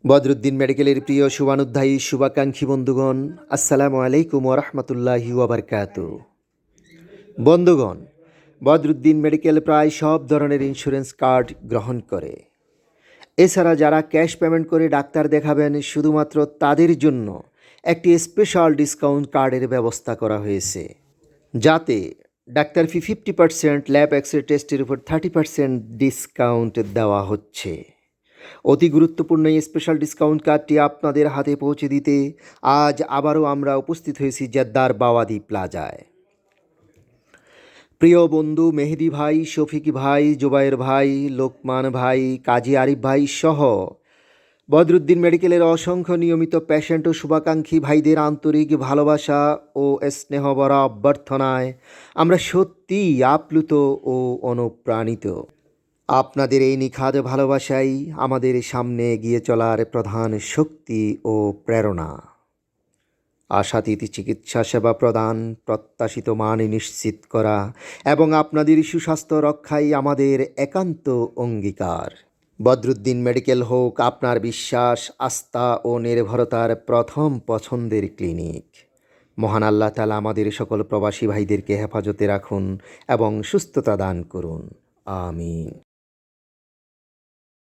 বদরুদ্দিন মেডিকেলের প্রিয় শুভানুধ্যায়ী শুভাকাঙ্ক্ষী বন্ধুগণ, আসসালামু আলাইকুম ওরহমতুল্লাহি ওবরকাতু। বন্ধুগণ, বদরুদ্দিন মেডিকেল প্রায় সব ধরনের ইন্স্যুরেন্স কার্ড গ্রহণ করে। এছাড়া যারা ক্যাশ পেমেন্ট করে ডাক্তার দেখাবেন, শুধুমাত্র তাদের জন্য একটি স্পেশাল ডিসকাউন্ট কার্ডের ব্যবস্থা করা হয়েছে, যাতে ডাক্তার ফি 50%, ল্যাব এক্সরে টেস্টের উপর 30% ডিসকাউন্ট দেওয়া হচ্ছে। অতি গুরুত্বপূর্ণ এই স্পেশাল ডিসকাউন্ট কার্ডটি আপনাদের হাতে পৌঁছে দিতে আজ আবারও আমরা উপস্থিত হয়েছি জেদ্দার বাওয়াদি প্লাজায়। প্রিয় বন্ধু মেহেদি ভাই, শফিক ভাই, জুবায়ের ভাই, লোকমান ভাই, কাজী আরিফ ভাই সহ বদরুদ্দিন মেডিকেলের অসংখ্য নিয়মিত পেশেন্ট ও শুভাকাঙ্ক্ষী ভাইদের আন্তরিক ভালোবাসা ও স্নেহভরা অভ্যর্থনায় আমরা সত্যিই আপ্লুত ও অনুপ্রাণিত। আপনাদের এই নিখাদ ভালোবাসাই আমাদের সামনে এগিয়ে চলার প্রধান শক্তি ও প্রেরণা। আশাতীত চিকিৎসা সেবা প্রদান, প্রত্যাশিত মান নিশ্চিত করা এবং আপনাদের সুস্বাস্থ্য রক্ষাই আমাদের একান্ত অঙ্গীকার। বদরুদ্দিন মেডিকেল হোক আপনার বিশ্বাস, আস্থা ও নির্ভরতার প্রথম পছন্দের ক্লিনিক। মহান আল্লাহ তাআলা আমাদের সকল প্রবাসী ভাইদেরকে হেফাজতে রাখুন এবং সুস্থতা দান করুন। আমিন।